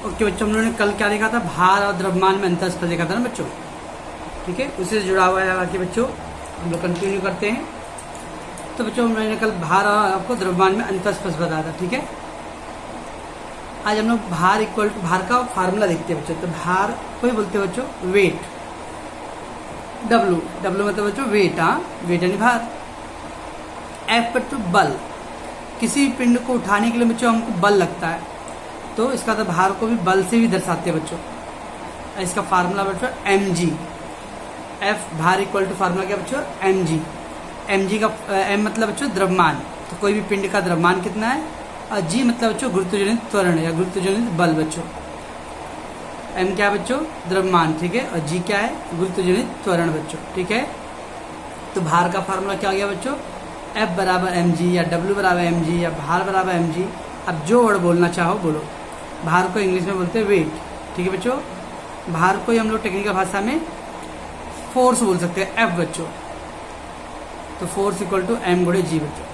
Okay बच्चों, हम लोगों ने कल क्या देखा था? भार और द्रव्यमान में अंतर स्पर्श देखा था ना बच्चों। ठीक है, उससे जुड़ा हुआ है आगे बच्चों, हम लोग कंटिन्यू करते हैं। तो बच्चों मैंने कल भार और आपको द्रव्यमान में अंतर स्पर्श बताया था। ठीक है, आज हम लोग भार इक्वल टू भार का फार्मूला देखते हैं बच्चों। तो भार को ही बोलते हैं बच्चों वेट, डब्लू मतलब बच्चों वेट, हाँ वेट यानी भार। एफ बच्चों बल, किसी पिंड को उठाने के लिए बच्चों हमको बल लगता है, तो इसका तो भार को भी बल से भी दर्शाते हैं बच्चों। इसका फार्मूला बच्चों mg, एफ भार इक्वल टू फार्मूला क्या बच्चों? mg का m मतलब बच्चों द्रव्यमान, तो कोई भी पिंड का द्रव्यमान कितना है, और g मतलब बच्चों गुरुत्वजनित त्वरण या गुरुत्वजनित बल बच्चों। m क्या है बच्चों? द्रव्यमान, ठीक है, और g क्या है? गुरुत्वजनित त्वरण बच्चों। ठीक है, तो भार का फार्मूला क्या आ गया बच्चों? F बराबर mg या W बराबर mg या भार बराबर mg। अब जो वर्ड बोलना चाहो बोलो। भार को इंग्लिश में बोलते हैं वेट, ठीक है बच्चों। भार को ही हम लोग टेक्निकल भाषा में फोर्स बोल सकते हैं, F बच्चों। तो फोर्स इक्वल टू m गुणे g बच्चों।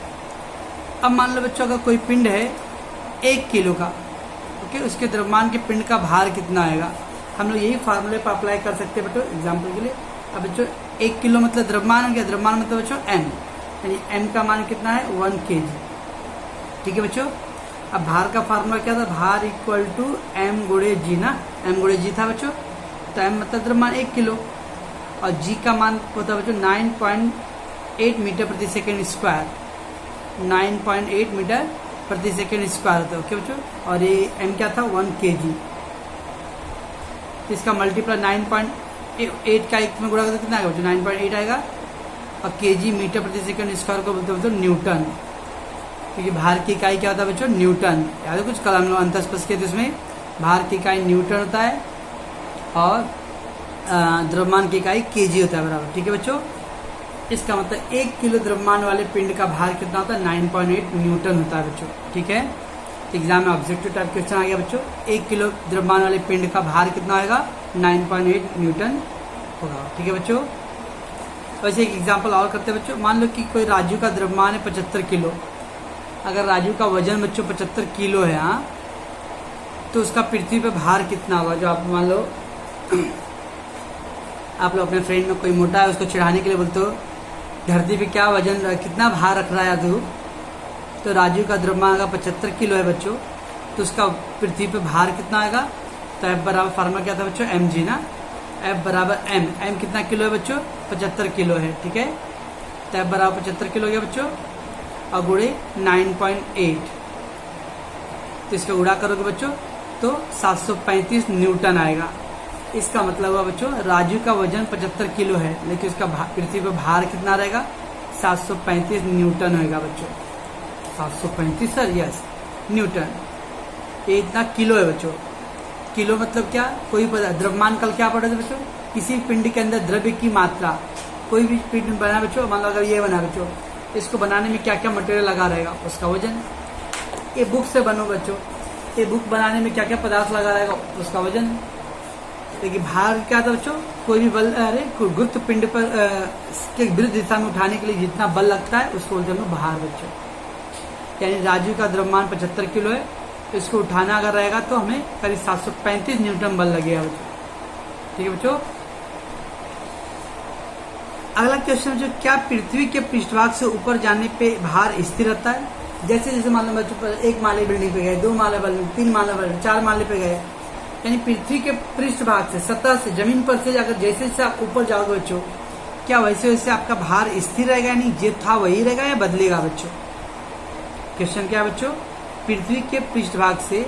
अब मान लो बच्चों अगर कोई पिंड है 1 किलो का, ओके, उसके द्रव्यमान के पिंड का भार कितना आएगा? हम लोग यही फार्मूले पर अप्लाई कर सकते हैं बच्चों एग्जाम्पल के लिए। अब बच्चों 1 किलो मतलब द्रव्यमान हो गया, द्रव्यमान मतलब बच्चों m, यानी m का मान कितना है? 1 kg। ठीक है बच्चों। अब भार का फार्मूला क्या था? भार इक्वल टू m गुणे g ना, m गुणे g था बच्चों। तो m मतलब द्रव्यमान 1 किलो, और g का मान होता है बच्चों 9.8 मीटर प्रति सेकेंड स्क्वायर, 9.8 मीटर प्रति सेकेंड स्क्वायर होता है, ओके बच्चों। और ये m क्या था? 1 kg। इसका मल्टीप्लाई 9.8 का 1 में गुणा करते कितना आएगा बच्चों? 9.8 आएगा। और kg मीटर प्रति सेकेंड स्क्वायर को बोलते हैं न्यूटन, क्योंकि भार की इकाई क्या होता है बच्चों? न्यूटन। याद है कुछ कल हम लोग अंतर स्पर्श किए थे, उसमें भार की इकाई न्यूटन होता है और द्रव्यमान की इकाई केजी होता है बराबर। ठीक है बच्चों, इसका मतलब 1 किलो द्रव्यमान वाले पिंड का भार कितना होता है? 9.8 न्यूटन होता है बच्चों। ठीक है, एग्जाम में ऑब्जेक्टिव टाइप क्वेश्चन आ गया बच्चों, 1 किलो द्रव्यमान वाले पिंड का भार कितना आएगा? 9.8 न्यूटन होगा। ठीक है बच्चों। वैसे एक एग्जाम्पल और करते हैं बच्चों। मान लो कि कोई राजू का द्रव्यमान है 75 किलो। अगर राजू का वजन बच्चों 75 किलो है, हाँ, तो उसका पृथ्वी पे भार कितना होगा? जो आप मान लो आप लोग अपने फ्रेंड में कोई मोटा है, उसको चिढ़ाने के लिए बोलते हो धरती पे क्या वजन, कितना भार रख रहा है तू? तो राजू का द्रव्यमान अगर 75 किलो है बच्चों, तो उसका पृथ्वी पे भार कितना आएगा? तो F बराबर फार्मूला क्या था बच्चों? mg ना, F बराबर m कितना किलो है बच्चों? 75 किलो है। ठीक है, तो F बराबर 75 किलो हो गया बच्चों, और गुणे 9.8, तो इसका गुणा करोगे बच्चों तो 735 न्यूटन आएगा। इसका मतलब हुआ बच्चों राजू का वजन 75 किलो है, लेकिन उसका पृथ्वी पर भार कितना रहेगा? 735 न्यूटन होगा बच्चों। 735 सर, यस, न्यूटन। ये इतना किलो है बच्चों। किलो मतलब क्या? कोई द्रव्यमान कल क्या पढ़े थे बच्चों? किसी पिंड के अंदर द्रव्य की मात्रा। कोई भी पिंड बना बच्चों, मान लो अगर ये बना बच्चों, इसको बनाने में क्या क्या मटेरियल लगा रहेगा? उसका वजन। ये बुक से बनो बच्चों, ये बुक बनाने में क्या क्या पदार्थ लगा रहेगा? उसका वजन। लेकिन भार क्या था बच्चों? कोई भी बल, अरे गुरुत्व पिंड पर के विरुद्ध दिशा में उठाने के लिए जितना बल लगता है उसको बोलते हैं भार बच्चों। यानी राजू का द्रव्यमान 75 किलो है, इसको उठाना अगर रहेगा तो हमें करीब 735 न्यूटन बल लगेगा बच्चों। ठीक है बच्चों। अगला क्वेश्चन जो, क्या पृथ्वी के पृष्ठभाग से ऊपर जाने पे भार स्थिर रहता है? जैसे जैसे मान लो बच्चों 1 माले बिल्डिंग पे गए, 2 माले बिल्डिंग, 3 माले बिल्डिंग, 4 माले पे गए, यानी पृथ्वी के पृष्ठभाग से, सतह से, जमीन पर से अगर जैसे जैसे आप ऊपर जाओगे बच्चों, क्या वैसे वैसे आपका भार स्थिर रहेगा? यानी जो था वही रहेगा या बदलेगा बच्चों? क्वेश्चन क्या है बच्चों? पृथ्वी के पृष्ठभाग से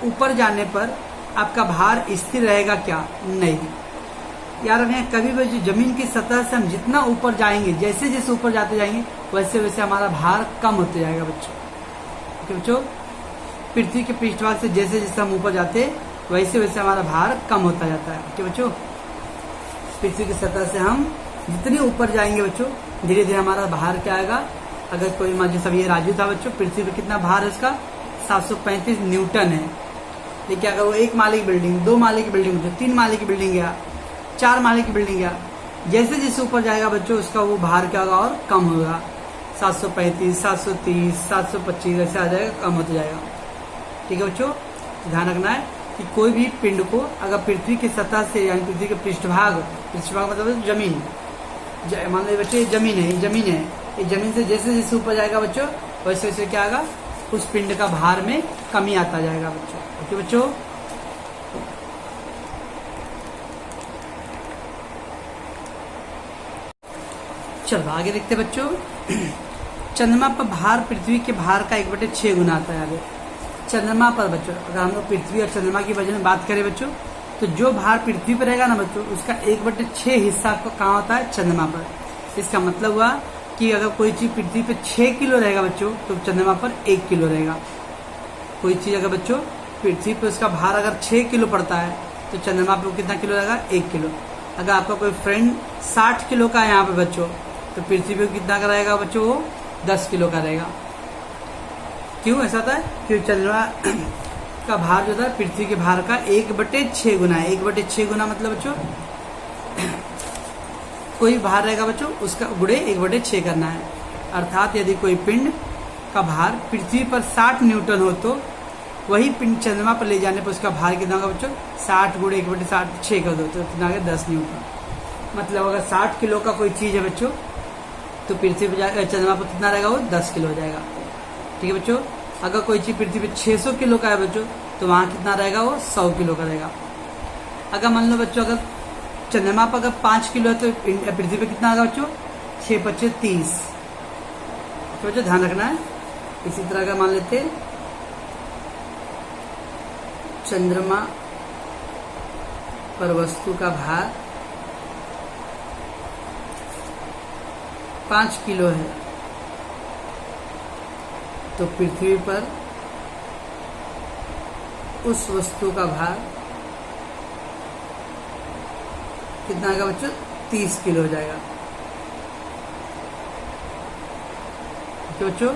ऊपर जाने पर आपका भार स्थिर रहेगा क्या? नहीं यार, हमें कभी भी जमीन की सतह से हम जितना ऊपर जाएंगे, जैसे जैसे ऊपर जाते जाएंगे वैसे वैसे हमारा भार कम होते जाएगा बच्चों। ठीक है बच्चों, पृथ्वी के पृष्ठभाग से जैसे जैसे हम ऊपर जाते वैसे वैसे हमारा भार कम होता जाता है। ठीक है बच्चों, पृथ्वी की सतह से हम जितने ऊपर जाएंगे बच्चों, धीरे धीरे हमारा भार क्या आएगा? अगर कोई मान लो सब ये राजू था बच्चों, पृथ्वी पे कितना भार है उसका? 735 न्यूटन है। लेकिन अगर वो 1 माले की बिल्डिंग, 2 माले की बिल्डिंग, 3 माले की बिल्डिंग गया, 4 माले की बिल्डिंग गया, जैसे जैसे ऊपर जाएगा बच्चों उसका वो भार क्या होगा? और कम होगा। 735, 730, 725 ऐसे आ जाएगा, कम होता जाएगा। ठीक है बच्चों, ध्यान रखना है। कि कोई भी पिंड को अगर पृथ्वी की सतह से यानी पृथ्वी के पृष्ठभाग मतलब जमीन, मान लो बच्चे जमीन है, ये जमीन से जैसे जैसे ऊपर जाएगा बच्चों वैसे वैसे क्या आएगा, उस पिंड का भार में कमी आता जाएगा बच्चों। ओके बच्चों, चलो आगे देखते बच्चों। चंद्रमा पर भार पृथ्वी के भार का 1/6 गुना आता है। आगे चंद्रमा पर बच्चों अगर हम लोग पृथ्वी और चंद्रमा की वजह में बात करें बच्चों, तो जो भार पृथ्वी पर रहेगा ना बच्चों, उसका 1/6 हिस्सा कहाँ होता है, चंद्रमा पर। इसका मतलब हुआ कि अगर कोई चीज पृथ्वी पे 6 किलो रहेगा बच्चों, तो चंद्रमा पर 1 किलो रहेगा। कोई चीज अगर बच्चों पृथ्वी पे उसका भार अगर 6 किलो पड़ता है, तो चंद्रमा पे कितना किलो रहेगा, 1 किलो। अगर आपका कोई फ्रेंड 60 किलो का है यहाँ पे बच्चों, तो पृथ्वी पे कितना का रहेगा बच्चों, वो 10 किलो का रहेगा। क्यों ऐसा था, क्योंकि चंद्रमा का भार जो था पृथ्वी के भार का 1/6 गुना है। 1/6 गुना मतलब बच्चों कोई भार रहेगा बच्चों उसका गुणे 1/6 करना है। अर्थात यदि कोई पिंड का भार पृथ्वी पर 60 न्यूटन हो, तो वही पिंड चंद्रमा पर ले जाने पर उसका भार कितना होगा बच्चों, 60 गुणे 1/6 कर दो तो कितना होगा, 10 न्यूटन। मतलब अगर 60 किलो का कोई चीज है बच्चों, तो पृथ्वी पर चंद्रमा पर कितना रहेगा, वो 10 किलो हो जाएगा। ठीक है बच्चों। अगर कोई चीज पृथ्वी पे 600 किलो का है बच्चों, तो वहां कितना रहेगा, वो 100 किलो का रहेगा। अगर मान लो बच्चों अगर चंद्रमा पर अगर 5 किलो है, तो पृथ्वी पे कितना आएगा बच्चों, 6×5 = 30। तो बच्चों ध्यान रखना है। इसी तरह का मान लेते चंद्रमा पर वस्तु का भार 5 किलो है, तो पृथ्वी पर उस वस्तु का भार कितना आएगा बच्चों, 30 किलो हो जाएगा। तो बच्चों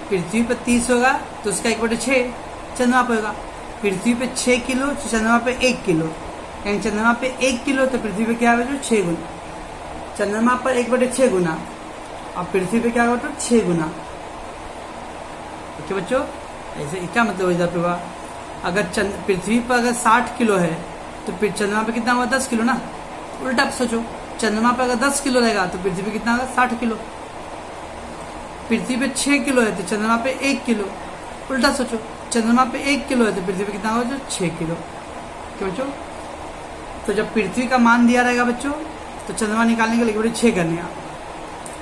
पृथ्वी पर 30 होगा तो उसका 1/6 चंद्रमा पर होगा। पृथ्वी पे 6 किलो तो चंद्रमा पे 1 किलो, यानी चंद्रमा पे 1 किलो तो पृथ्वी पे क्या है बच्चों, 6 गुना। चंद्रमा पर 1/6 गुना और पृथ्वी पे क्या होगा बच्चों, 6 गुना। ओके बच्चों, ऐसे क्या मतलब इधर पे हुआ, अगर पृथ्वी पर अगर 60 किलो है, तो फिर चंद्रमा पे कितना होगा, 10 किलो ना। उल्टा आप सोचो, चंद्रमा पे अगर 10 किलो रहेगा तो पृथ्वी पे कितना होगा, 60 किलो। पृथ्वी पे 6 किलो है तो चंद्रमा पे 1 किलो। उल्टा सोचो, चंद्रमा पे 1 किलो है तो पृथ्वी पे कितना होगा, 6 किलो। क्यों बच्चों, तो जब पृथ्वी का मान दिया रहेगा बच्चों, तो चंद्रमा निकालने के लिए 1/6 करने का।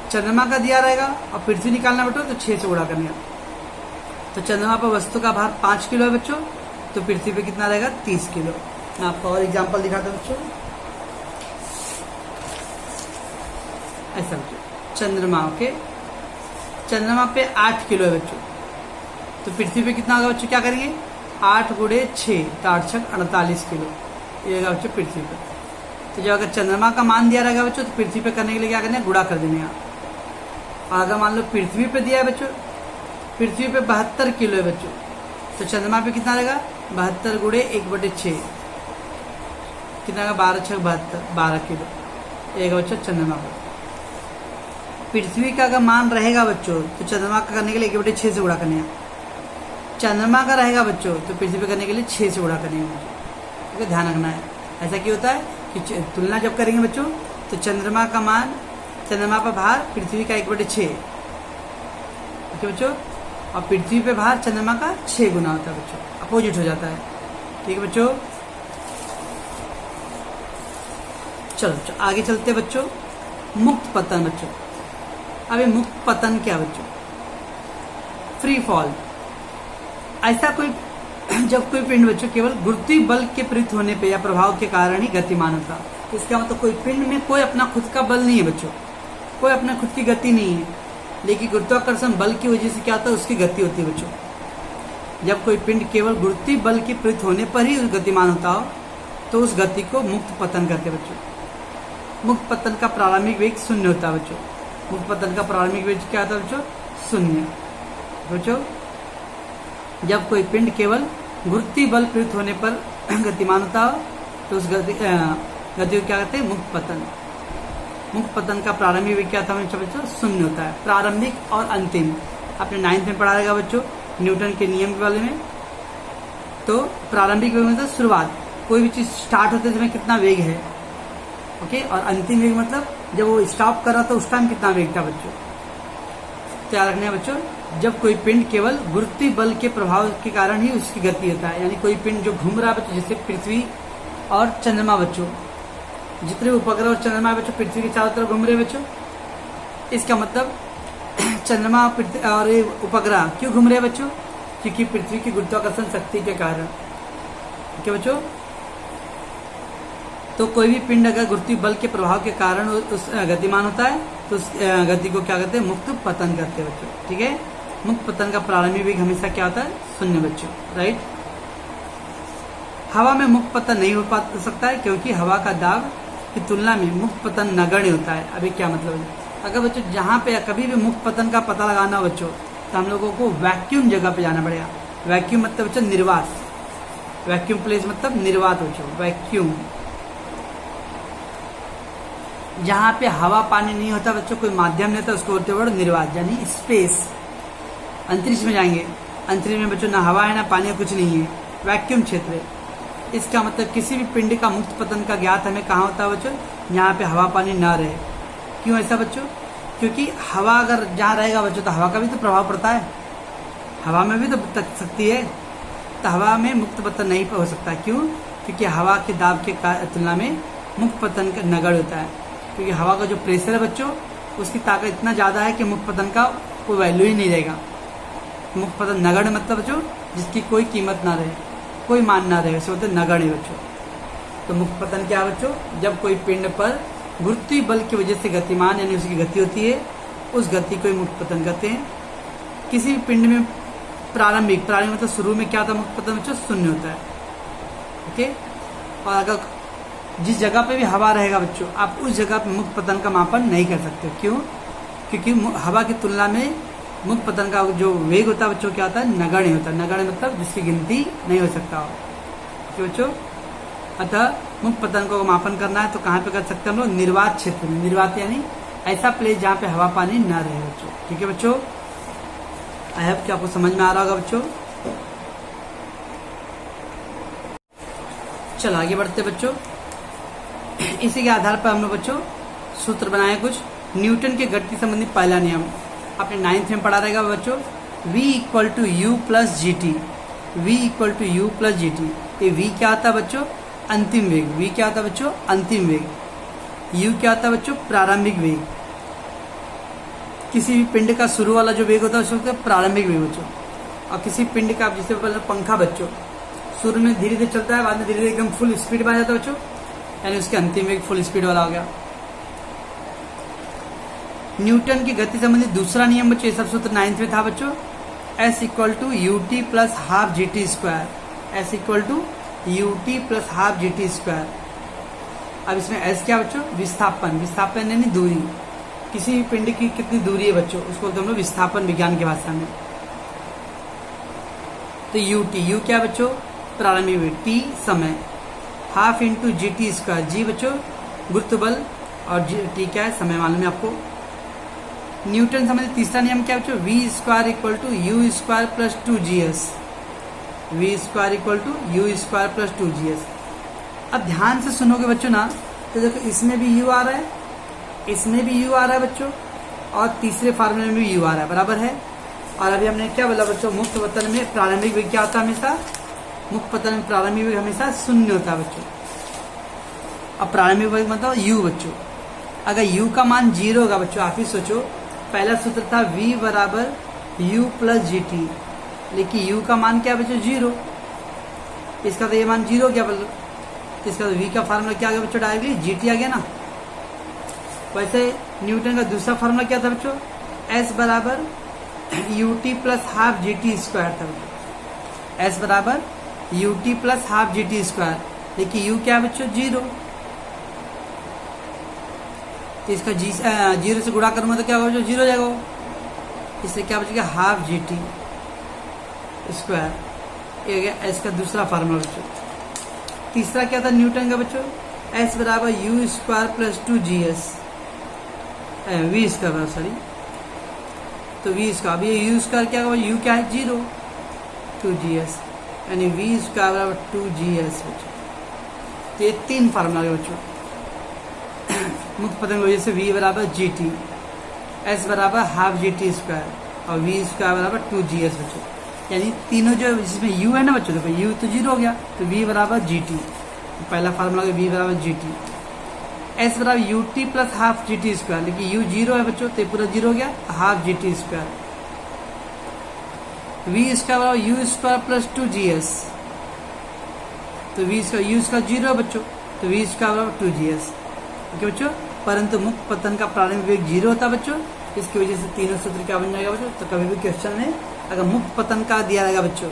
चंद्रमा का दिया रहेगा और पृथ्वी निकालना बच्चों, तो 6 से गुणा करने का। तो चंद्रमा पर वस्तु का भार 5 किलो है बच्चों, तो पृथ्वी पे कितना रहेगा, 30 किलो। मैं आपको और एग्जांपल दिखाता हूं बच्चों। ऐसा बच्चों चंद्रमा, ओके, चंद्रमा पे 8 किलो है बच्चों, तो पृथ्वी पे कितना होगा बच्चों, क्या करेंगे, 8 गुणे 6 तो 8 × 48 किलो ये होगा बच्चों पृथ्वी पे। तो जब अगर चंद्रमा का मान दिया रहेगा बच्चों, तो पृथ्वी पे करने के लिए क्या करना है, गुणा कर देने का। और अगर मान लो पृथ्वी पे दिया है बच्चों, पृथ्वी पे 72 किलो है बच्चों, तो चंद्रमा पे कितना रहेगा, 72 गुणे 1/6 कितना का, 12 × 6 = 12 किलो एक बच्चों चंद्रमा पर। पृथ्वी का अगर मान रहेगा बच्चों, तो चंद्रमा का करने के लिए 1/6 से गुणा करने का। चंद्रमा का रहेगा बच्चों, तो पृथ्वी पे करने के लिए 6 से गुणा करने का। ध्यान रखना है। ऐसा क्यों होता है कि तुलना जब करेंगे बच्चों, तो चंद्रमा का मान, चंद्रमा पर भार पृथ्वी का 1/6 ओके बच्चों, और पृथ्वी पे भार चंद्रमा का 6 गुना होता है बच्चों, अपोजिट हो जाता है। ठीक है बच्चों, चलो आगे चलते बच्चों। मुक्त पतन बच्चों, अब ये मुक्त पतन क्या बच्चों, फ्री फॉल। ऐसा कोई जब कोई पिंड बच्चों केवल गुरुत्वीय बल के प्रेरित होने पे या प्रभाव के कारण ही गतिमान होता। इसका मतलब कोई पिंड में कोई अपना खुद का बल नहीं है बच्चों, कोई अपना खुद की गति नहीं है, लेकिन गुरुत्वाकर्षण बल की वजह से क्या होता है, उसकी गति होती है बच्चों। जब कोई पिंड केवल गुरुत्वीय बल के प्रेरित होने पर ही गतिमान होता हो, तो उस गति को मुक्त पतन कहते हैं बच्चों। मुक्त पतन का प्रारंभिक वेग 0 होता है बच्चों। मुक्त पतन का प्रारंभिक वेग क्या होता है बच्चों, 0 बच्चों। जब कोई पिंड केवल गुरुत्वीय बल प्रेरित होने पर गतिमान होता हो, तो उस गति को क्या कहते हैं, मुक्त पतन। मुक्त पतन का प्रारंभिक वेग क्या था बच्चों, 0 होता है। प्रारंभिक और अंतिम आपने 9th में पढ़ा रहेगा बच्चों, न्यूटन के नियम के बारे में। तो प्रारंभिक वेग मतलब शुरुआत, कोई भी चीज स्टार्ट होते समय कितना वेग है, ओके। और अंतिम वेग मतलब जब वो स्टॉप कर रहा था उस टाइम कितना वेग था बच्चों। क्या रखना है बच्चों, जब कोई पिंड केवल गुरुत्वीय बल के प्रभाव के कारण ही उसकी गति होता है, यानी कोई पिंड जो घूम रहा है बच्चों, जैसे पृथ्वी और चंद्रमा बच्चों, जितने उपग्रह और चंद्रमा बच्चों पृथ्वी के चारों तरफ घूम रहे बच्चों, इसका मतलब चंद्रमा और ये उपग्रह क्यों घूम रहे हैं बच्चों, क्योंकि पृथ्वी की गुरुत्वाकर्षण शक्ति के कारण, ठीक है बच्चों। तो कोई भी पिंड अगर गुरुत्वीय बल के प्रभाव के कारण उस गतिमान होता है तो उस गति को क्या कहते हैं, मुक्त पतन करते हैं बच्चों, ठीक है। मुक्त पतन का प्रारंभिक वेग हमेशा क्या होता है, शून्य बच्चों, राइट। हवा में मुक्त पतन नहीं हो सकता है क्योंकि हवा का दाब की तुलना में मुक्त पतन नगण्य होता है। अभी क्या मतलब है, अगर बच्चों जहां पे कभी भी मुक्त पतन का पता लगाना बच्चों, तो हम लोगों को वैक्यूम जगह पे जाना पड़ेगा। वैक्यूम मतलब बच्चों निर्वात, वैक्यूम प्लेस मतलब निर्वात बच्चों, वैक्यूम, जहां पे हवा पानी नहीं होता बच्चों, कोई माध्यम नहीं होता, उसको बोलते हैं निर्वात, यानी स्पेस। अंतरिक्ष में जाएंगे, अंतरिक्ष में बच्चों ना हवा है ना पानी है, कुछ नहीं है, वैक्यूम क्षेत्र है। इसका मतलब किसी भी पिंड का मुक्त पतन का ज्ञात हमें कहाँ होता है बच्चों, जहाँ पे हवा पानी ना रहे। क्यों ऐसा बच्चों, क्योंकि हवा अगर जहाँ रहेगा बच्चों तो हवा का भी तो प्रभाव पड़ता है, हवा में भी तो तक सकती है, तो हवा में मुक्त पतन नहीं हो सकता। क्यों, क्योंकि हवा के दाब के तुलना में मुक्त पतन का नगण्य होता है, क्योंकि हवा का जो प्रेशर है बच्चों उसकी ताकत इतना ज़्यादा है कि मुक्त पतन का कोई वैल्यू ही नहीं रहेगा। मुक्त पतन नगण्य मतलब बच्चों जिसकी कोई कीमत ना रहे, कोई मान ना रहे, उसे बोलते नगण्य बच्चों। तो मुक्त पतन क्या बच्चों, जब कोई पिंड पर गुरुत्वीय बल की वजह से गतिमान यानी उसकी गति होती है, उस गति को ही मुक्त पतन कहते हैं। किसी भी पिंड में प्रारंभिक मतलब शुरू में क्या होता है, मुक्त पतन बच्चों शून्य होता है, ओके। और अगर जिस जगह पे भी हवा रहेगा बच्चों, आप उस जगह पे मुक्त पतन का मापन नहीं कर सकते। क्यों, क्योंकि हवा की तुलना में मुक्त पतन का जो वेग होता है बच्चों क्या होता है, नगण्य होता है। नगण्य मतलब जिसकी गिनती नहीं हो सकता हो, क्यों बच्चों। अतः मुक्त पतन को मापन करना है तो कहाँ पे कर सकते हैं हम लोग, निर्वात क्षेत्र में। निर्वात यानी ऐसा प्लेस जहाँ पे हवा पानी न रहे बच्चों, ठीक है बच्चों। आई होप कि आपको समझ में आ रहा होगा बच्चों। चलो आगे बढ़ते बच्चों। इसी के आधार पर हम लोग बच्चों सूत्र बनाए कुछ। न्यूटन के गति संबंधी पहला नियम आपने 9th में पढ़ा रहेगा बच्चों, v equal to u plus g t. v equal to u plus g t, ये v क्या आता है बच्चों, अंतिम वेग। v क्या आता है बच्चों, अंतिम वेग। u क्या आता है बच्चों, प्रारंभिक वेग। किसी भी पिंड का शुरू वाला जो वेग होता है उसको प्रारंभिक वेग बच्चों। और किसी पिंड का जैसे पंखा बच्चों शुरू में धीरे धीरे चलता है, बाद में धीरे धीरे एकदम फुल स्पीड में आ जाता है बच्चों, यानी उसके अंतिम वेग फुल स्पीड वाला हो गया। न्यूटन की गति संबंधी दूसरा नियम बच्चों, ये सब सूत्र 9th में था बच्चों, S equal to u t plus half g T square. S equal to u t plus half g T square. अब इसमें S क्या बच्चों, विस्थापन। विस्थापन यानी दूरी, किसी भी पिंड की कितनी दूरी है बच्चों उसको हम लोग विस्थापन विज्ञान की भाषा में। तो यू टी, यू क्या बच्चों, प्रारंभिक वेग, टी समय, half into G T square. जी बच्चों गुरुत्व बल और टी क्या है, समय मालूम है आपको। न्यूटन संबंधी तीसरा नियम क्या बच्चों, v square equal to u square plus 2GS। V square equal to u square plus 2GS। अब ध्यान से सुनोगे बच्चों ना, तो देखो इसमें भी यू आ रहा है, इसमें भी यू आ रहा है बच्चों, और तीसरे फार्मूले में भी यू आ रहा है, बराबर है। और अभी हमने क्या बोला बच्चों, मुक्त पतन में प्रारंभिक वेग क्या होता है हमेशा, मुक्त पतन में प्रारंभिक वेग हमेशा शून्य होता है बच्चों। अब प्रारंभिक वेग मतलब यू बच्चों, अगर यू का मान 0 होगा बच्चों, आप ही सोचो, पहला सूत्र था v बराबर u प्लस जी टी, लेकिन u का मान क्या बच्चों 0, इसका तो ये मान 0 क्या बोलो, इसका तो v का फार्मूला क्या आ गया बच्चों, डायरेक्टली gt आ गया ना। वैसे न्यूटन का दूसरा फार्मूला क्या था बच्चों, s बराबर you t plus half g T square था बच्चों। s बराबर you t plus half g T square, लेकिन u क्या बच्चों 0, तो इसका 0 से गुणा करूंगा तो क्या होगा, 0 हो जाएगा, इससे क्या बचेगा हाफ जी टी स्क्वायर। ये गया एस का दूसरा फार्मूला बच्चों। तीसरा क्या था न्यूटन का बच्चों, एस बराबर u square plus 2GS, v square sorry, तो वी स्क्वायर, अब ये यू स्क्वायर क्या होगा, यू क्या है 0, 2GS। यानी वी स्क्वायर बराबर 2GS बच्चों। तो ये 3 फार्मूला है बच्चों। मुक्त पतन की वजह से V बराबर GT, S बराबर हाफ GT स्क्वायर और V स्क्वायर बराबर 2GS बच्चों। यानी तीनों जो जिसमें U है ना बच्चों, देखो U तो 0 हो गया, तो V बराबर GT, तो पहला फार्मूला है V बराबर GT। S बराबर UT plus half GT square, लेकिन U 0 है बच्चों, तो पूरा 0 हो गया, half GT square. V square बराबर U स्क्वायर प्लस 2GS, तो V स्क्वायर U स्क्वायर 0 है बच्चों, तो V स्क्वायर बराबर 2GS। ओके बच्चों, परंतु मुक्त पतन का प्रारंभिक वेग 0 होता है बच्चों, इसकी वजह से तीनों सूत्र क्या बन जाएगा बच्चों। तो कभी भी क्वेश्चन में अगर मुक्त पतन का दिया रहेगा बच्चों,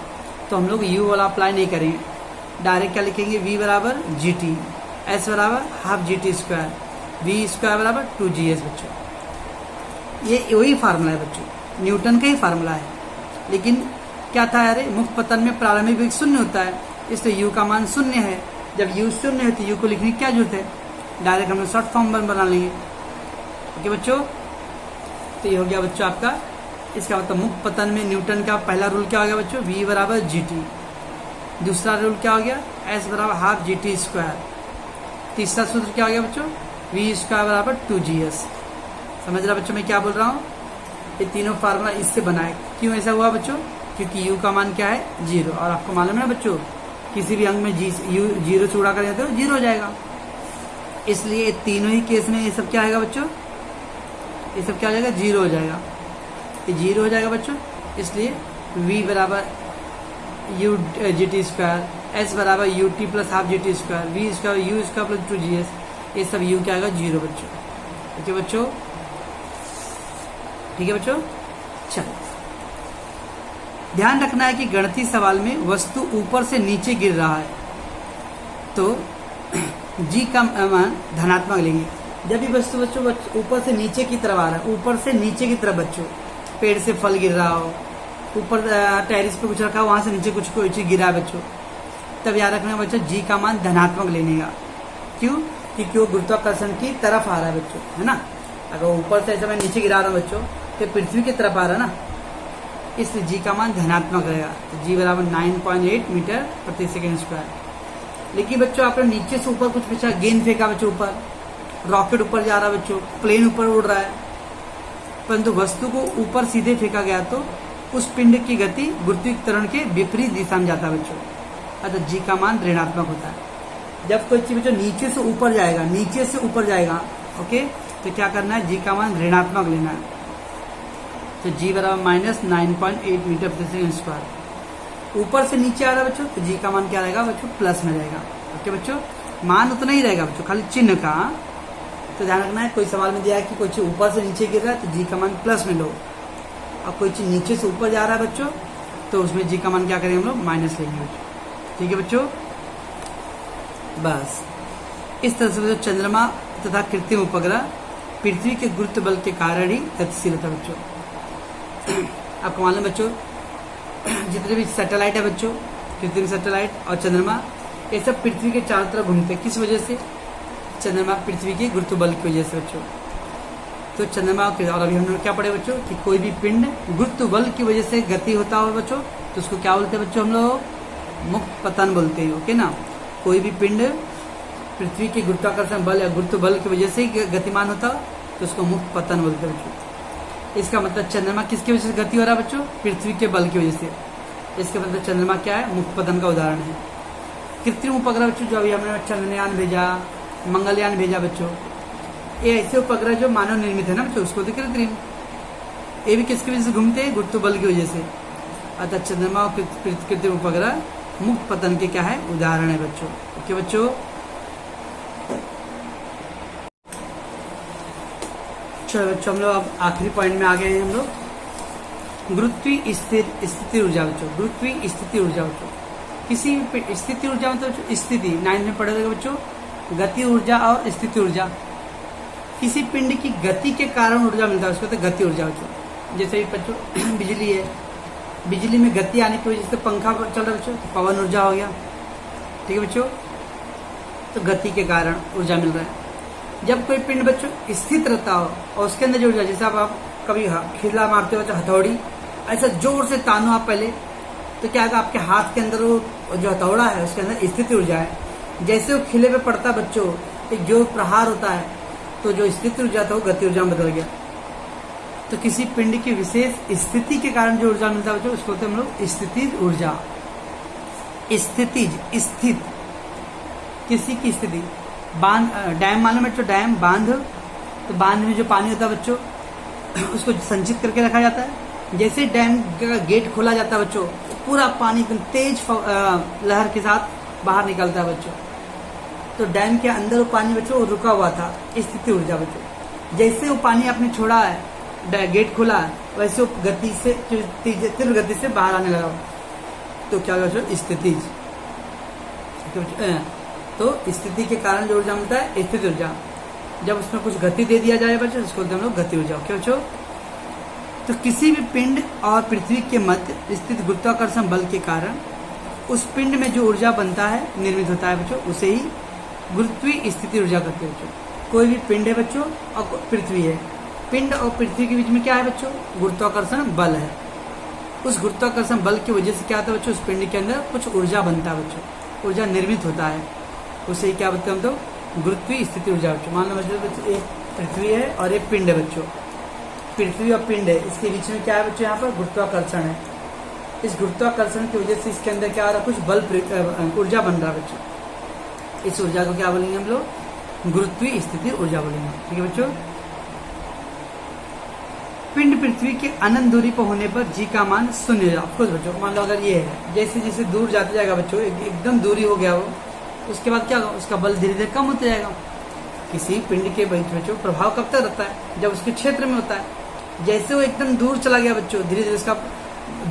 तो हम लोग U वाला अप्लाई नहीं करेंगे, डायरेक्ट क्या लिखेंगे, V बराबर GT, S बराबर half GT square, V square बराबर 2GS बच्चों। ये वही फार्मूला है बच्चों, न्यूटन का ही फार्मूला है। लेकिन क्या था यार, मुक्त पतन में प्रारंभिक वेग 0 होता है, इसलिए U का मान 0 है। जब U 0 है तो U को लिखने की क्या जरूरत है, डायरेक्ट हम लोग शॉर्ट फॉर्म बना लेंगे। ओके बच्चों, तो ये हो गया बच्चों आपका। इसका मतलब मुक्त पतन में न्यूटन का पहला रूल क्या हो गया बच्चों, V बराबर GT। दूसरा रूल क्या हो गया, S बराबर हाफ GT स्क्वायर। तीसरा सूत्र क्या हो गया बच्चों, V स्क्वायर बराबर 2GS। समझ रहा बच्चों मैं क्या बोल रहा हूँ। ये तीनों फार्मूला इससे बना है। क्यों ऐसा हुआ बच्चों, क्योंकि U का मान क्या है 0, और आपको मालूम है ना बच्चों, किसी भी अंक में U 0 से उड़ा कर जाते हो 0 हो जाएगा। इसलिए तीनों ही केस में ये सब क्या आएगा बच्चों, ये सब क्या हो जाएगा, 0 हो जाएगा, ये 0 हो जाएगा बच्चों। इसलिए V बराबर U GT स्क्वायर, S बराबर UT plus half GT square, V square U square plus 2GS, ये सब U क्या आएगा 0 बच्चों। ठीक है बच्चों, ठीक है बच्चों। चलो ध्यान रखना है कि गणितीय सवाल में वस्तु ऊपर से नीचे गिर रहा है तो G का मान धनात्मक लेंगे। जब भी वस्तु बच्चों ऊपर से नीचे की तरफ आ रहा है, ऊपर से नीचे की तरफ बच्चों, पेड़ से फल गिर रहा हो, ऊपर टेरिस पे कुछ रखा हो, वहां से नीचे कुछ कोई चीज गिरा है बच्चों, तब याद रखना बच्चों G का मान धनात्मक लेने का। क्यों, क्योंकि वो गुरुत्वाकर्षण की तरफ आ रहा है बच्चों, है ना। अगर ऊपर से ऐसा मैं नीचे गिरा रहा हूँ बच्चों, तो पृथ्वी की तरफ आ रहा है ना, इसलिए G का मान धनात्मक रहेगा। तो G बराबर 9.8 मीटर प्रति सेकेंड स्क्वायर। लेकिन बच्चों आपने नीचे से ऊपर कुछ पीछा गेंद फेंका बच्चों, ऊपर रॉकेट ऊपर जा रहा है बच्चों, प्लेन ऊपर उड़ रहा है, परंतु वस्तु को ऊपर सीधे फेंका गया तो उस पिंड की गति गुरुत्वाकर्षण के विपरीत दिशा में जाता है बच्चों, अतः G का मान ऋणात्मक होता है। जब कोई चीज बच्चों नीचे से ऊपर जाएगा, नीचे से ऊपर जाएगा, ओके, तो क्या करना है, G का मान ऋणात्मक लेना है। तो G बराबर -9.8 मीटर प्रति सेकेंड स्क्वायर। ऊपर से नीचे आ रहा है बच्चों, तो G का मान क्या रहेगा बच्चों, प्लस में रहेगा। ओके बच्चों, मान उतना ही रहेगा बच्चों, खाली चिन्ह का। तो ध्यान रखना है, कोई सवाल में दिया है कि कोई चीज ऊपर से नीचे गिर रहा है तो G का मान प्लस में लो, और कोई चीज नीचे से ऊपर जा रहा है बच्चों, तो उसमें G का मान क्या करेंगे हम लोग, माइनस लेंगे बच्चों। ठीक है बच्चों, बस इस तरह से चंद्रमा तथा कृत्रिम उपग्रह पृथ्वी के गुरुत्व बल के कारण ही गतिशील होता है बच्चों। आपको मालूम बच्चों, जितने भी सैटेलाइट है बच्चों, कृत्रिम सैटेलाइट और चंद्रमा, ये सब पृथ्वी के चारों तरफ घूमते हैं। किस वजह से, चंद्रमा पृथ्वी के गुरुत्व बल की वजह से बच्चों। तो चंद्रमा और अभी हम लोग क्या पढ़े बच्चों, कि कोई भी पिंड गुरुत्व बल की वजह से गति होता हो बच्चों, तो उसको क्या बोलते हैं बच्चों, हम लोग मुक्त पतन बोलते हैं। ओके ना, कोई भी पिंड पृथ्वी के गुरुत्वाकर्षण बल या गुरुत्व बल की वजह से गतिमान होता हो तो उसको मुक्त पतन बोलते हैं बच्चों। इसका मतलब चंद्रमा किसकी वजह से गति हो रहा है बच्चों, पृथ्वी के बल की वजह से। इसका मतलब चंद्रमा क्या है, मुक्त पतन का उदाहरण है। कृत्रिम उपग्रह बच्चों, जो अभी हमने चंद्रयान भेजा, मंगलयान भेजा बच्चों, ये ऐसे उपग्रह जो मानव निर्मित है ना बच्चों, उसको तो कृत्रिम, ये भी किसकी वजह से घूमते हैं, गुरुत्व बल की वजह से। अतः चंद्रमा और कृत्रिम उपग्रह मुक्त पतन के क्या है, उदाहरण है बच्चों। ओके बच्चों, चलो बच्चों हम लोग अब आखिरी पॉइंट में आ गए हैं हम लोग। गुरुत्वीय स्थिति ऊर्जा बच्चों, गुरुत्वीय स्थिति ऊर्जा बच्चों, किसी स्थिति ऊर्जा मतलब स्थिति 9 में पढ़ेगा बच्चों, गति ऊर्जा और स्थिति ऊर्जा। किसी पिंड की गति के कारण ऊर्जा मिलता है, उसको तो गति ऊर्जा बच्चों। जैसे बच्चों बिजली है, बिजली में गति आने की वजह से पंखा चल रहा है बच्चों, तो पवन ऊर्जा हो गया। ठीक है बच्चों, तो गति के कारण ऊर्जा मिल रहा है। जब कोई पिंड बच्चों स्थित रहता हो और उसके अंदर जो ऊर्जा, जैसे आप कभी खिला मारते हो बच्चों हथौड़ी, ऐसा जोर से तानो आप पहले, तो क्या होगा, आपके हाथ के अंदर वो जो हथौड़ा है उसके अंदर स्थिति ऊर्जा है। जैसे वो खिले पे पड़ता है बच्चों, एक जो प्रहार होता है, तो जो स्थिति ऊर्जा था वो गति ऊर्जा में बदल गया। तो किसी पिंड की विशेष स्थिति के कारण जो ऊर्जा मिलता है बच्चों, उसको बोलते हैं हम लोग स्थितिज ऊर्जा। स्थितिज, स्थित, किसी की स्थिति। बांध, डैम मालूम है बच्चों, डैम, बांध, तो बांध में जो पानी होता है बच्चों उसको संचित करके रखा जाता है। जैसे डैम का गेट खोला जाता है बच्चों, पूरा पानी एकदम तेज लहर के साथ बाहर निकलता है बच्चों। तो डैम के अंदर वो पानी बच्चों रुका हुआ था, स्थिति ऊर्जा बच्चों। जैसे वो पानी आपने छोड़ा है, गेट खोला, वैसे वो गति से, तीव्र गति से बाहर आने लगा, तो क्या होगा बच्चों, स्थितिज। तो स्थिति के कारण जो ऊर्जा मिलता है स्थिति ऊर्जा। जब उसमें कुछ गति दे दिया जाए बच्चों, उसको हम लोग गति ऊर्जा। क्या बच्चों, तो किसी भी पिंड और पृथ्वी के मध्य स्थित गुरुत्वाकर्षण बल के कारण उस पिंड में जो ऊर्जा बनता है, निर्मित होता है बच्चों, उसे ही गुरुत्वीय स्थिति ऊर्जा कहते हैं बच्चों। कोई भी पिंड है बच्चों और पृथ्वी है, पिंड और पृथ्वी के बीच में क्या है बच्चों, गुरुत्वाकर्षण बल है। उस गुरुत्वाकर्षण बल की वजह से क्या होता है बच्चों, उस पिंड के अंदर कुछ ऊर्जा बनता है बच्चों, ऊर्जा निर्मित होता है, उसे क्या बोलते हैं हम तो, गुरुत्वीय स्थिति ऊर्जा बच्चों। मान लो बच्चों एक पृथ्वी है और एक पिंड है बच्चों, पृथ्वी और पिंड है, इसके बीच में क्या है बच्चों, यहाँ पर गुरुत्वाकर्षण है। इस गुरुत्वाकर्षण की वजह से इसके अंदर क्या आ रहा है, कुछ बल, ऊर्जा बन रहा है बच्चों। इस ऊर्जा को क्या बोलेंगे हम लोग, गुरुत्वीय स्थिति ऊर्जा बोलेंगे। ठीक है बच्चों। पिंड पृथ्वी के अनंत दूरी पर होने पर जी का मान शून्य हो जाए। बच्चों मान लो अगर ये है, जैसे जैसे दूर जाते जाएगा बच्चों, एकदम दूरी हो गया वो, उसके बाद क्या होगा, उसका बल धीरे धीरे कम होता जाएगा। किसी पिंड के बच्चों प्रभाव कब तक रहता है, जब उसके क्षेत्र में होता है। जैसे वो एकदम दूर चला गया बच्चों, धीरे धीरे उसका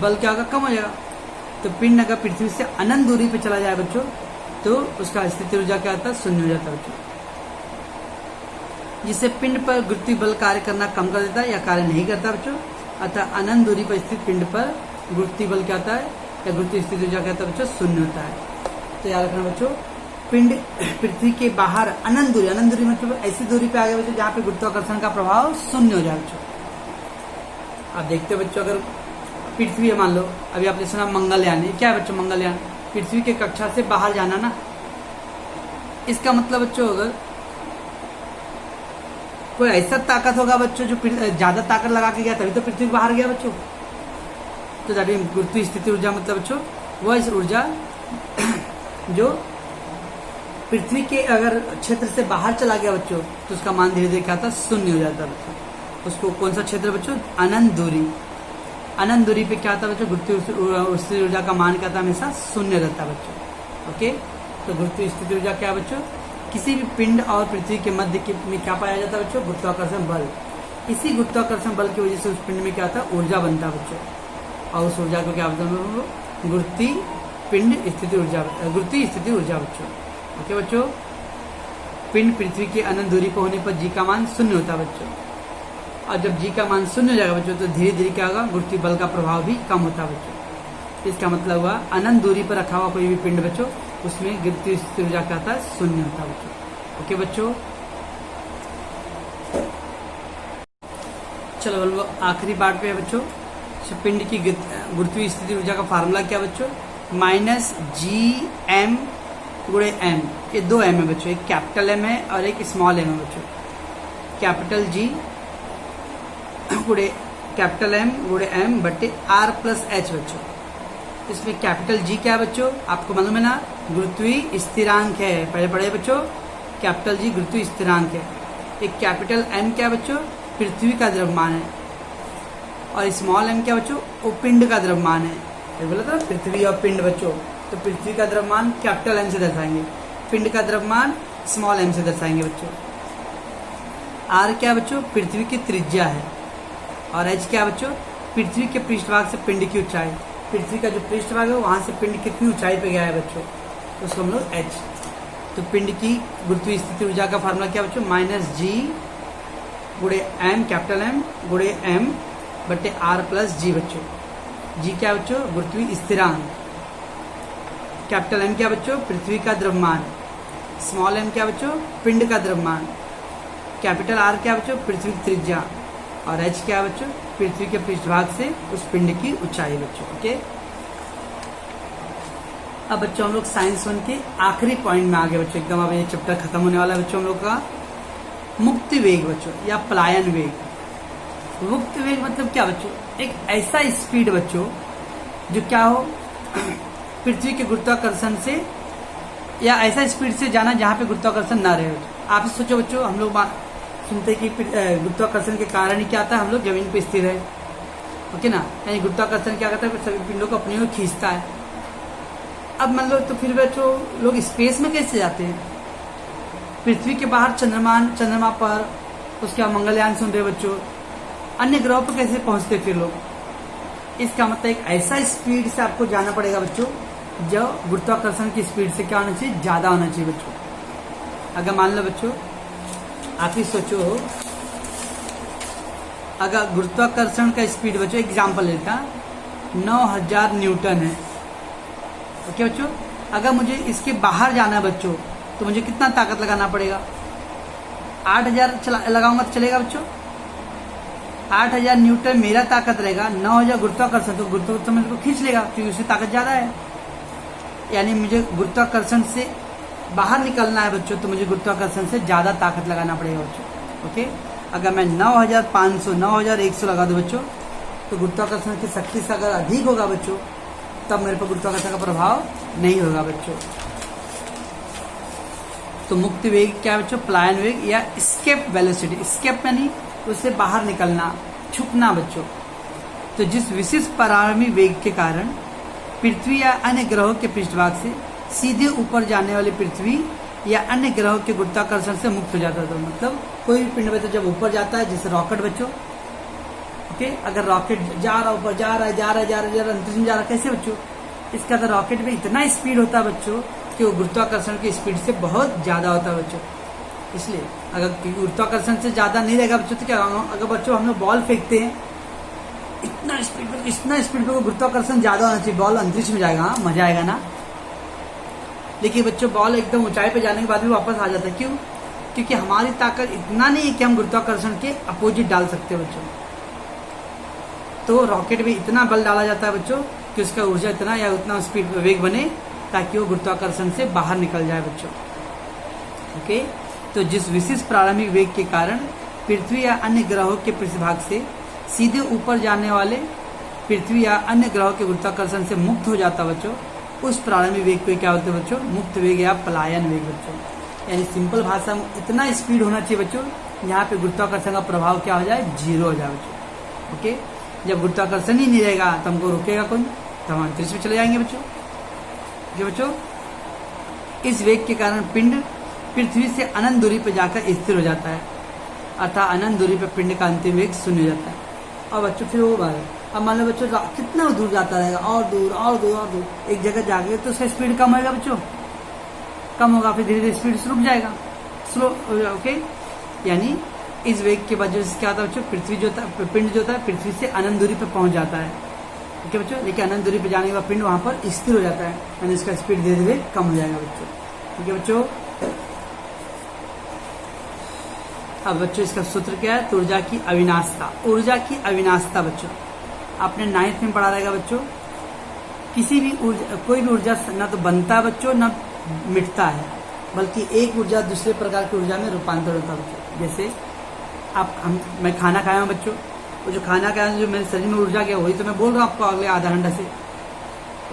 बल क्या होगा, कम हो जाएगा। तो पिंड अगर पृथ्वी से अनंत दूरी पे चला जाए बच्चों, तो उसका स्थिति ऊर्जा क्या होता है, शून्य हो जाता है बच्चों। जिससे पिंड पर गुरुत्वीय बल कार्य करना कम कर देता है या कार्य नहीं करता बच्चों। अतः अनंत दूरी पर स्थित पिंड पर गुरुत्वीय बल क्या होता है, या गुरुत्वीय स्थिति ऊर्जा क्या होता है बच्चों, शून्य होता है। तो याद रखना बच्चों, पिंड पृथ्वी के बाहर अनंत दूरी मतलब ऐसी दूरी पे आ गया बच्चों जहाँ पे गुरुत्वाकर्षण का प्रभाव शून्य हो जाए बच्चों। आप देखते हो बच्चों, अगर पृथ्वी है, मान लो अभी आपने सुना मंगलयान, क्या है बच्चों, मंगलयान पृथ्वी के कक्षा से बाहर जाना ना। इसका मतलब बच्चों, अगर कोई ऐसा ताकत होगा बच्चों जो ज्यादा ताकत लगा के गया, तभी तो पृथ्वी बाहर गया बच्चों। तो गुरुत्वीय स्थिति ऊर्जा मतलब बच्चों वह इस ऊर्जा जो पृथ्वी के अगर क्षेत्र से बाहर चला गया बच्चों, तो उसका मान धीरे धीरे क्या था, शून्य हो जाता है बच्चों। उसको कौन सा क्षेत्र बच्चों, अनंत दूरी। अनंत दूरी पे क्या था बच्चों, गुरुत्वीय स्थिति ऊर्जा का मान क्या था, हमेशा शून्य रहता है बच्चों। ओके, तो गुरुत्वीय स्थिति ऊर्जा क्या है बच्चों, किसी भी पिंड और पृथ्वी के मध्य में क्या पाया जाता है बच्चों, गुरुत्वाकर्षण बल। इसी गुरुत्वाकर्षण बल की वजह से उस पिंड में क्या होता है, ऊर्जा बनता है बच्चों, और उस ऊर्जा को क्या बोलते हैं, गुरुत्वीय पिंड स्थिति ऊर्जा, गुरुत्वीय स्थिति ऊर्जा बच्चों। ओके बच्चों, पिंड पृथ्वी के अनंत दूरी पर होने पर जी का मान शून्य होता है बच्चों। और जब जी का मान शून्य हो जाएगा बच्चों, तो धीरे धीरे क्या होगा, गुरुत्वीय बल का प्रभाव भी कम होता है बच्चों। इसका मतलब हुआ अनंत दूरी पर रखा हुआ कोई भी पिंड बच्चों, उसमें गुरुत्वीय स्थिति ऊर्जा क्या होता है, शून्य होता है बच्चों। ओके बच्चों, चलो आखिरी पार्ट पे है बच्चों, पिंड की गुरुत्वीय स्थिति ऊर्जा का फार्मूला क्या बच्चों, -GM गुणे M। ये दो M है बच्चों, एक कैपिटल M है और एक स्मॉल M है बच्चों। कैपिटल G गुणे कैपिटल M गुणे M बटे R+H बच्चों। इसमें कैपिटल G क्या है बच्चों, आपको मालूम है ना, गुरुत्वीय स्थिरांक है, पढ़े पढ़े बच्चों, कैपिटल G गुरुत्वीय स्थिरांक है। एक कैपिटल M क्या बच्चों, पृथ्वी का द्रव्यमान है, और स्मॉल m क्या बच्चों, वो पिंड का द्रव्यमान है। ये बोला था पृथ्वी और पिंड बच्चों, तो पृथ्वी का द्रव्यमान कैपिटल M से दर्शाएंगे, पिंड का द्रव्यमान स्मॉल m से दर्शाएंगे बच्चों। R क्या बच्चों, पृथ्वी की त्रिज्या है, और H क्या बच्चों, पृथ्वी के पृष्ठभाग से पिंड की ऊंचाई। पृथ्वी का जो पृष्ठभाग है वहां से पिंड कितनी ऊंचाई पे गया है बच्चों, उसको हम लोग H। तो पिंड की गुरुत्वीय स्थिति ऊर्जा का फार्मूला क्या बच्चों, -G गुणे M कैपिटल M गुणे M बटे R+G बच्चों। G क्या बच्चों, गुरुत्वीय स्थिरांक। कैपिटल M क्या बच्चों, पृथ्वी का द्रव्यमान। स्मॉल m क्या बच्चों, पिंड का द्रव्यमान। कैपिटल R क्या बच्चों, पृथ्वी की त्रिज्या, और H क्या बच्चों, पृथ्वी के पृष्ठभाग से उस पिंड की ऊंचाई बच्चों। ओके, अब बच्चों हम लोग साइंस 1 के आखिरी पॉइंट में आ गए बच्चों, एकदम अब ये चैप्टर खत्म होने वाला है बच्चों हम लोग का। मुक्ति वेग बच्चों या पलायन वेग। मुक्ति वेग मतलब क्या बच्चों? एक ऐसा स्पीड बच्चों जो क्या हो, पृथ्वी के गुरुत्वाकर्षण से या ऐसा स्पीड से जाना जहां पे गुरुत्वाकर्षण ना रहे। आप सोचो बच्चों, हम लोग सुनते हैं कि गुरुत्वाकर्षण के कारण ही क्या आता है, हम लोग जमीन पे स्थिर है, ओके ना। यानी गुरुत्वाकर्षण क्या करता है, सभी पिंडों को अपनी ओर खींचता है। अब मान लो तो फिर बच्चों लोग स्पेस में कैसे जाते हैं? पृथ्वी के बाहर चंद्रमा पर, उसके बाद मंगलयान सुन रहे बच्चों, अन्य ग्रहों पर कैसे पहुंचते फिर लोग? इसका मतलब एक ऐसा स्पीड से आपको जाना पड़ेगा बच्चों जो गुरुत्वाकर्षण की स्पीड से क्या होना चाहिए, ज्यादा होना चाहिए बच्चों। अगर मान लो बच्चों आप ही सोचो, अगर गुरुत्वाकर्षण का स्पीड बच्चों एग्जाम्पल लेता 9000 न्यूटन है, ओके बच्चों। अगर मुझे इसके बाहर जाना है बच्चों तो मुझे कितना ताकत लगाना पड़ेगा? 8000 लगाऊंगा तो चलेगा बच्चों? 8000 न्यूटन मेरा ताकत रहेगा, 9000 गुरुत्वाकर्षण, तो गुरुत्वाकर्षण को खींच लेगा क्योंकि उसकी ताकत ज्यादा है। यानी मुझे गुरुत्वाकर्षण से बाहर निकलना है बच्चों तो मुझे गुरुत्वाकर्षण से ज्यादा ताकत लगाना पड़ेगा बच्चों, ओके। अगर मैं 9500 9100 लगा दूं बच्चों तो गुरुत्वाकर्षण की शक्ति से अगर अधिक होगा बच्चों तब मेरे पर गुरुत्वाकर्षण का प्रभाव नहीं होगा बच्चों। तो मुक्ति वेग क्या है बच्चों? पलायन वेग या एस्केप वेलोसिटी। एस्केप यानी उससे बाहर निकलना, छुपना बच्चों। तो जिस विशिष्ट पराक्रमी वेग के कारण पृथ्वी या अन्य ग्रहों के पृष्ठभाग से सीधे ऊपर जाने वाली पृथ्वी या अन्य ग्रहों के गुरुत्वाकर्षण से मुक्त हो जाता है। तो मतलब कोई भी पिंड बच्चों जब ऊपर जाता है, जैसे रॉकेट बच्चों, ओके। अगर रॉकेट जा रहा ऊपर, जा रहा है अंतरिक्ष में जा रहा है, कैसे बच्चों? इसका तो रॉकेट में इतना स्पीड होता है बच्चों कि वो गुरुत्वाकर्षण की स्पीड से बहुत ज्यादा होता है बच्चों। इसलिए अगर गुरुत्वाकर्षण से ज्यादा नहीं रहेगा बच्चों तो क्या होगा? अगर बच्चों हम लोग बॉल फेंकते हैं इतना स्पीड पे गुरुत्वाकर्षण ज्यादा होना चाहिए, बॉल अंतरिक्ष में जाएगा, हाँ मजा आएगा ना। लेकिन बच्चों बॉल एकदम ऊंचाई पे जाने के बाद भी वापस आ जाता है, क्यों? क्योंकि हमारी ताकत इतना नहीं है कि हम गुरुत्वाकर्षण के अपोजिट डाल सकते हैं बच्चों। तो रॉकेट में इतना बल डाला जाता है बच्चों कि उसका ऊर्जा इतना या उतना स्पीड वेग बने ताकि वो गुरुत्वाकर्षण से बाहर निकल जाए बच्चों, ओके। तो जिस विशिष्ट प्रारंभिक वेग के कारण पृथ्वी या अन्य ग्रहों के पृष्ठभाग से सीधे ऊपर जाने वाले पृथ्वी या अन्य ग्रहों के गुरुत्वाकर्षण से मुक्त हो जाता बच्चों, उस प्रारंभिक वेग को क्या होता है बच्चों? मुक्त वेग या पलायन वेग बच्चों। यानी सिंपल भाषा में इतना स्पीड होना चाहिए बच्चों यहाँ पे गुरुत्वाकर्षण का प्रभाव क्या हो जाए? 0 हो जाए बच्चों, ओके। जब गुरुत्वाकर्षण ही नहीं रहेगा तो हमको रोकेगा कौन? तो हम अंतरिक्ष में चले जाएंगे बच्चों, जो बच्चों इस वेग के कारण पिंड पृथ्वी से अनंत दूरी पर जाकर स्थिर हो जाता है, अर्थात अनंत दूरी पर पिंड का अंतिम वेग 0 हो जाता है। और बच्चों फिर वो बात है, अब मान लो बच्चों कितना दूर जाता रहेगा, और दूर, एक जगह जाके तो उसका स्पीड कम होगा बच्चों, कम होगा, फिर धीरे धीरे स्पीड रुक जाएगा, स्लो, ओके। यानी इस वेग के वजह से क्या होता है बच्चों? पृथ्वी जो होता, पिंड जो होता है पृथ्वी से अनंत दूरी पर पहुंच जाता है, ओके बच्चों। लेकिन अनंत दूरी पर जाने के बाद पिंड वहां पर स्थिर हो जाता है, यानी इसका स्पीड धीरे धीरे कम हो जाएगा बच्चों, ठीक है बच्चों। अब बच्चों इसका सूत्र क्या है? तो ऊर्जा की अविनाशता। ऊर्जा की अविनाशता बच्चों आपने 9th में पढ़ा रहेगा बच्चों। किसी भी ऊर्जा, कोई भी ऊर्जा ना तो बनता है बच्चों ना मिटता है, बल्कि एक ऊर्जा दूसरे प्रकार की ऊर्जा में रूपांतर होता है बच्चों। जैसे मैं खाना खाया हूँ बच्चों, वो जो खाना खाया जो मेरे शरीर में ऊर्जा गया वही तो मैं बोल रहा हूँ आपको अगले आधा घंटा से,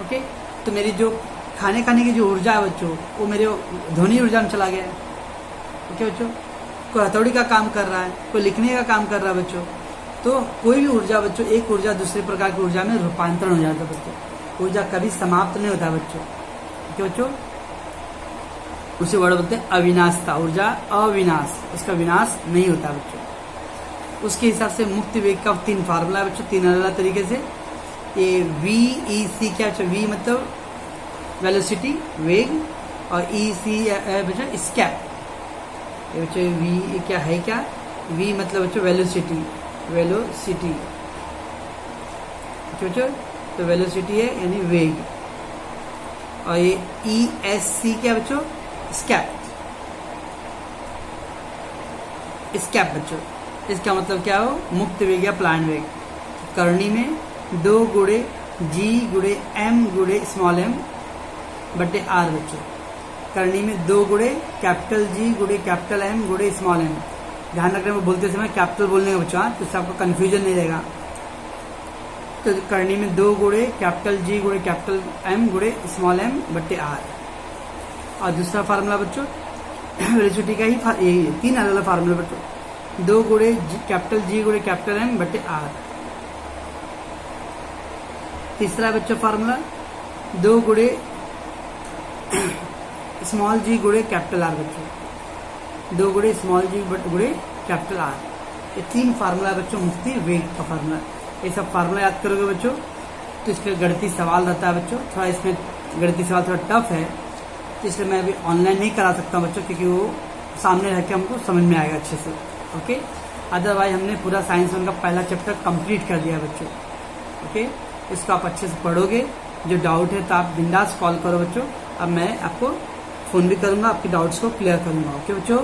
ओके। तो मेरी जो खाने की जो ऊर्जा है बच्चों वो मेरे ध्वनि ऊर्जा में चला गया है, ओके बच्चों। कोई हथौड़ी का काम कर रहा है, कोई लिखने का काम कर रहा है बच्चों। तो कोई भी ऊर्जा बच्चों, एक ऊर्जा दूसरे प्रकार की ऊर्जा में रूपांतरण हो जाता है बच्चों। ऊर्जा कभी समाप्त नहीं होता बच्चों, ठीक है बच्चों। उसे वर्ड बोलते हैं अविनाशता। ऊर्जा अविनाश, उसका विनाश नहीं होता बच्चों। उसके हिसाब से मुक्त वेग का 3 फार्मूला है बच्चों, 3 अलग तरीके से। ये VEC क्या बच्चों? V मतलब वेलोसिटी वेग, और EC बच्चों स्केप। ये बच्चों V क्या है? क्या V मतलब बच्चों वेलोसिटी, बच्चों तो वेलोसिटी है यानी वेग। और ये ESC क्या बच्चों? स्केप बच्चों। इसका मतलब क्या हो? मुक्त वेग या पलायन वेग। करनी में 2 गुणे G गुणे M गुणे स्मॉल m बटे आर बच्चों। करनी में 2 गुणे कैपिटल जी गुणे कैपिटल एम गुणे स्मॉल एम। ध्यान रखना, बोलते समय कैपिटल बोलने का बच्चों, तो इससे आपको कंफ्यूजन नहीं रहेगा। तो करनी में 2 गुणे कैपिटल जी गुणे कैपिटल एम गुणे स्मॉल एम बटे आर। और दूसरा फार्मूला बच्चों वेलोसिटी का ही यही है, 3 अलग अलग फार्मूला बच्चों। 2 गुणे कैपिटल जी गुणे कैपिटल एम बटे आर। तीसरा बच्चों फार्मूला 2 गुणे स्मॉल जी गुणे कैपिटल आर बच्चों। 2 गुणे स्मॉल जी गुणे कैपिटल आर। ये 3 फार्मूला बच्चों मुफ्ती वेग का फार्मूला। ये सब फार्मूला याद करोगे बच्चों तो इसके गणितीय सवाल रहता है बच्चों। थोड़ा इसमें गणितीय सवाल थोड़ा टफ है, तो इसलिए मैं अभी ऑनलाइन नहीं करा सकता हूँ बच्चों, क्योंकि वो सामने रह के हमको समझ में आएगा अच्छे से। ओके, अदरवाइज हमने पूरा साइंस 1 का पहला चैप्टर कंप्लीट कर दिया बच्चों। ओके, इसको आप अच्छे से पढ़ोगे। जो डाउट है तो आप बिंदास कॉल करो बच्चों। अब मैं आपको फ़ोन भी करूँगा, आपके डाउट्स को क्लियर करूँगा। ओके बच्चों।